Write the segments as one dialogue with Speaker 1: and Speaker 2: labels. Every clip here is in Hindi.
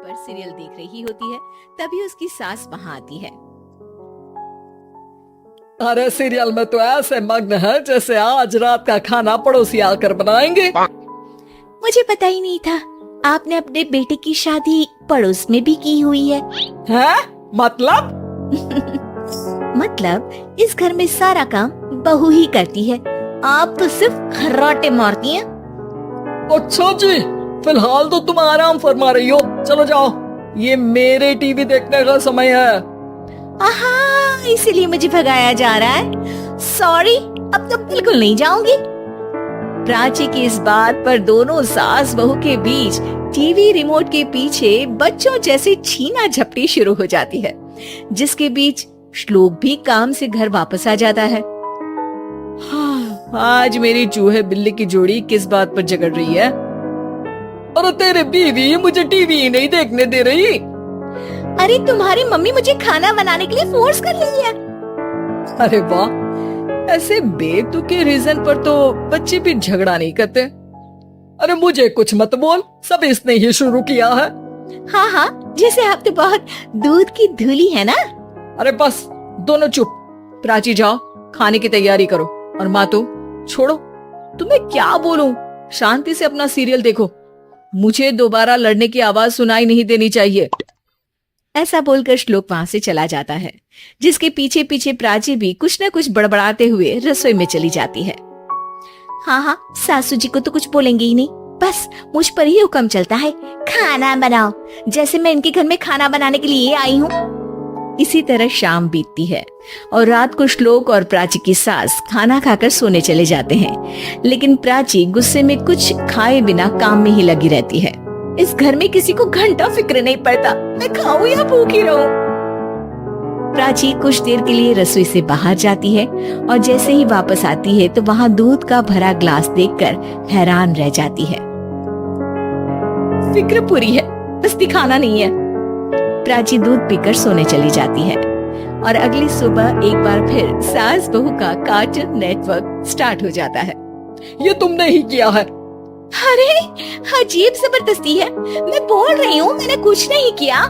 Speaker 1: पर सीरियल देख रही होती है, तभी उसकी सास वहां आती है।
Speaker 2: अरे सीरियल में तो ऐसे मग्न है जैसे आज रात का खाना पड़ोसी आकर बनाएंगे।
Speaker 1: मुझे पता ही नहीं था आपने अपने बेटे की शादी पड़ोस में भी की हुई है।
Speaker 2: हैं? मतलब?
Speaker 1: मतलब इस घर में सारा काम बहू ही करती है, आप तो सिर्फ खर्राटे मारती हैं।
Speaker 2: अच्छा जी, फिलहाल तो तुम आराम फरमा रही हो, चलो जाओ, ये मेरे टीवी देखने का समय है।
Speaker 1: आहा, इसीलिए मुझे भगाया जा रहा है। सॉरी, अब तो बिल्कुल नहीं जाऊंगी। प्राची की इस बात पर दोनों सास बहू के बीच टीवी रिमोट के पीछे बच्चों जैसे छीना झपटी शुरू हो जाती है, जिसके बीच श्लोक भी काम से घर वापस आ जाता है।
Speaker 2: आज मेरी चूहे बिल्ली की जोड़ी किस बात पर झगड़ रही है? अरे तेरे बीवी मुझे टीवी ही नहीं देखने दे रही।
Speaker 1: अरे तुम्हारी मम्मी मुझे खाना बनाने के लिए फोर्स कर रही है।
Speaker 2: अरे वाह, ऐसे बेतुके रीजन पर तो बच्चे भी झगड़ा नहीं करते। अरे मुझे कुछ मत बोल, सब इसने ही शुरू किया है।
Speaker 1: हाँ हाँ, जैसे आप तो बहुत दूध की धूली है ना।
Speaker 2: अरे बस, दोनों चुप। प्राची जाओ, खाने की तैयारी करो। और माँ तो छोड़ो, तुम्हें क्या बोलूं, शांति से अपना सीरियल देखो, मुझे दोबारा लड़ने की आवाज सुनाई नहीं देनी चाहिए।
Speaker 1: ऐसा बोलकर श्लोक वहां से चला जाता है, जिसके पीछे पीछे प्राची भी कुछ न कुछ बड़बड़ाते हुए रसोई में चली जाती है। हाँ, सासू जी को तो कुछ बोलेंगे ही नहीं, बस मुझ पर ही हुक्म चलता है, खाना बनाओ, जैसे मैं इनके घर में खाना बनाने के लिए आई हूँ। इसी तरह शाम बीतती है और रात को श्लोक और प्राची की सास खाना खाकर सोने चले जाते हैं, लेकिन प्राची गुस्से में कुछ खाए बिना काम में ही लगी रहती है। इस घर में किसी को घंटा फिक्र नहीं पड़ता, मैं खाऊं या भूखी रहूं। प्राची कुछ देर के लिए रसोई से बाहर जाती है और जैसे ही वापस आती है तो वहाँ दूध का भरा ग्लास देखकर हैरान रह जाती है। फिक्र पूरी है, बस दिखाना नहीं है। प्राची दूध पीकर सोने चली जाती है और अगली सुबह एक बार फिर सास बहू का कार्टून नेटवर्क स्टार्ट हो जाता है।
Speaker 2: ये तुमने ही किया है।
Speaker 1: अरे अजीब जबरदस्ती है, मैं बोल रही हूँ मैंने कुछ नहीं किया।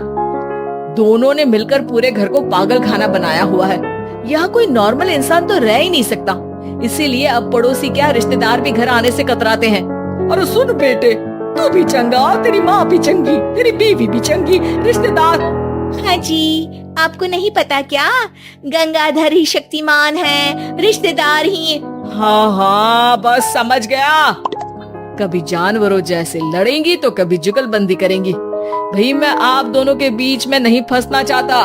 Speaker 2: दोनों ने मिलकर पूरे घर को पागल खाना बनाया हुआ है। यहाँ कोई नॉर्मल इंसान तो रह ही नहीं सकता, इसीलिए अब पड़ोसी क्या रिश्तेदार भी घर आने से कतराते हैं। और सुन बेटे, तू भी चंगा, तेरी माँ भी चंगी, तेरी बीवी भी चंगी, रिश्तेदार।
Speaker 1: हाँ जी, आपको नहीं पता क्या, गंगाधर ही शक्तिमान है, रिश्तेदार ही।
Speaker 2: हाँ, बस समझ गया। कभी जानवरों जैसे लड़ेंगी तो कभी जुगलबंदी करेंगी। भाई मैं आप दोनों के बीच में नहीं फंसना चाहता।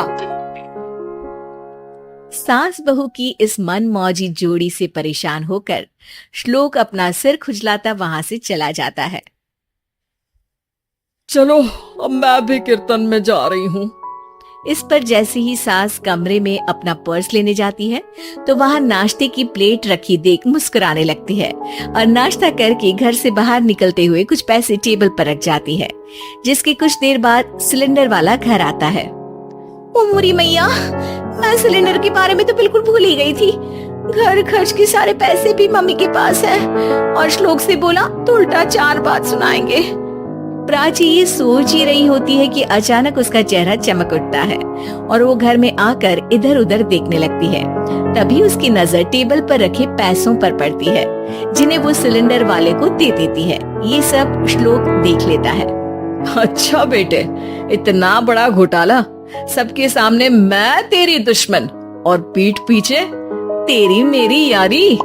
Speaker 1: सास बहू की इस मनमौजी जोड़ी से परेशान होकर श्लोक अपना सिर खुजलाता वहां से चला जाता है।
Speaker 2: चलो, अब मैं भी कीर्तन में जा रही हूँ।
Speaker 1: इस पर जैसे ही सास कमरे में अपना पर्स लेने जाती है तो वहां नाश्ते की प्लेट रखी देख मुस्कुराने लगती है और नाश्ता करके घर से बाहर निकलते हुए कुछ पैसे टेबल पर रख जाती है, जिसके कुछ देर बाद सिलेंडर वाला घर आता है। ओ मोरी मैया, मैं सिलेंडर के बारे में तो बिल्कुल भूल ही गई थी। घर खर्च के सारे पैसे भी मम्मी के पास है और श्लोक से बोला तो उल्टा 4 बात सुनाएंगे। प्राची ये सोच ही रही होती है कि अचानक उसका चेहरा चमक उठता है और वो घर में आकर इधर उधर देखने लगती है। तभी उसकी नजर टेबल पर रखे पैसों पर पड़ती है, जिन्हें वो सिलेंडर वाले को दे देती है। ये सब श्लोक देख लेता है।
Speaker 2: अच्छा बेटे, इतना बड़ा घोटाला, सबके सामने मैं तेरी दुश्मन और पीठ पीछे तेरी मेरी यारी।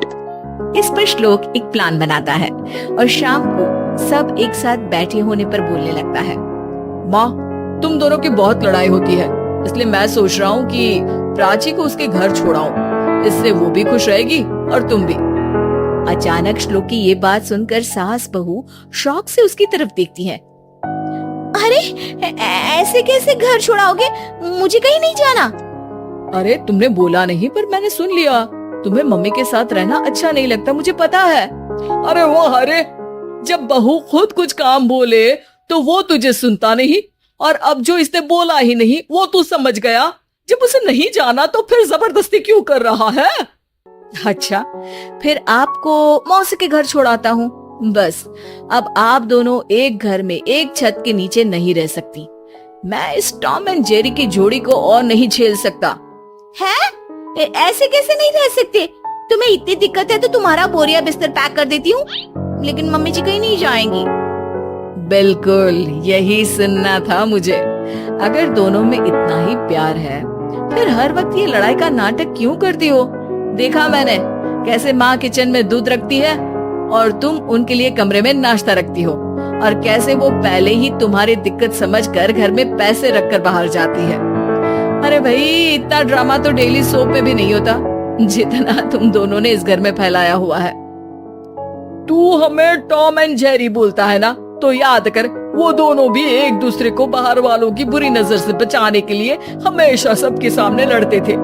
Speaker 2: इस पर श्लोक एक प्लान बनाता है और शाम को सब एक साथ बैठे होने पर बोलने लगता है। माँ, तुम दोनों की बहुत लड़ाई होती है, इसलिए मैं सोच रहा हूँ कि प्राची को उसके घर छोड़ाऊं, इससे वो भी खुश रहेगी और तुम भी।
Speaker 1: अचानक श्लोक की ये बात सुनकर सास बहू शौक से उसकी तरफ देखती है। अरे ऐसे कैसे घर छोड़ाओगे, मुझे कहीं नहीं जाना।
Speaker 2: अरे तुमने बोला नहीं पर मैंने सुन लिया, तुम्हें मम्मी के साथ रहना अच्छा नहीं लगता, मुझे पता है। अरे वो अरे, जब बहू खुद कुछ काम बोले तो वो तुझे सुनता नहीं, और अब जो इसने बोला ही नहीं वो तू समझ गया। जब उसे नहीं जाना तो फिर जबरदस्ती क्यों कर रहा है?
Speaker 1: अच्छा, फिर आपको मौसी के घर छोड़ाता हूँ। बस अब आप दोनों एक घर में एक छत के नीचे नहीं रह सकती।
Speaker 2: मैं इस टॉम एंड जेरी की जोड़ी को और नहीं झेल सकता।
Speaker 1: है? ऐसे कैसे नहीं रह सकते? तुम्हें इतनी दिक्कत है तो तुम्हारा बोरिया बिस्तर पैक कर देती हूँ, लेकिन मम्मी जी कहीं नहीं जाएंगी।
Speaker 2: बिल्कुल यही सुनना था मुझे। अगर दोनों में इतना ही प्यार है फिर हर वक्त ये लड़ाई का नाटक क्यों करती हो? देखा मैंने कैसे माँ किचन में दूध रखती है और तुम उनके लिए कमरे में नाश्ता रखती हो, और कैसे वो पहले ही तुम्हारी दिक्कत समझकर घर में पैसे रखकर बाहर जाती है। अरे भाई, इतना ड्रामा तो डेली सोप में भी नहीं होता जितना तुम दोनों ने इस घर में फैलाया हुआ है। तू हमें टॉम एंड जेरी बोलता है ना, तो याद कर वो दोनों भी एक दूसरे को बाहर वालों की बुरी नजर से बचाने के लिए हमेशा सबके सामने लड़ते थे,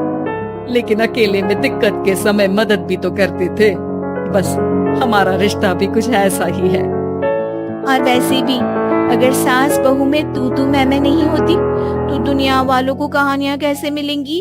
Speaker 2: लेकिन अकेले में दिक्कत के समय मदद भी तो करते थे। बस हमारा रिश्ता भी कुछ ऐसा ही है।
Speaker 1: और वैसे भी अगर सास बहू में तू मैं नहीं होती तो दुनिया वालों को कहानियां कैसे मिलेंगी?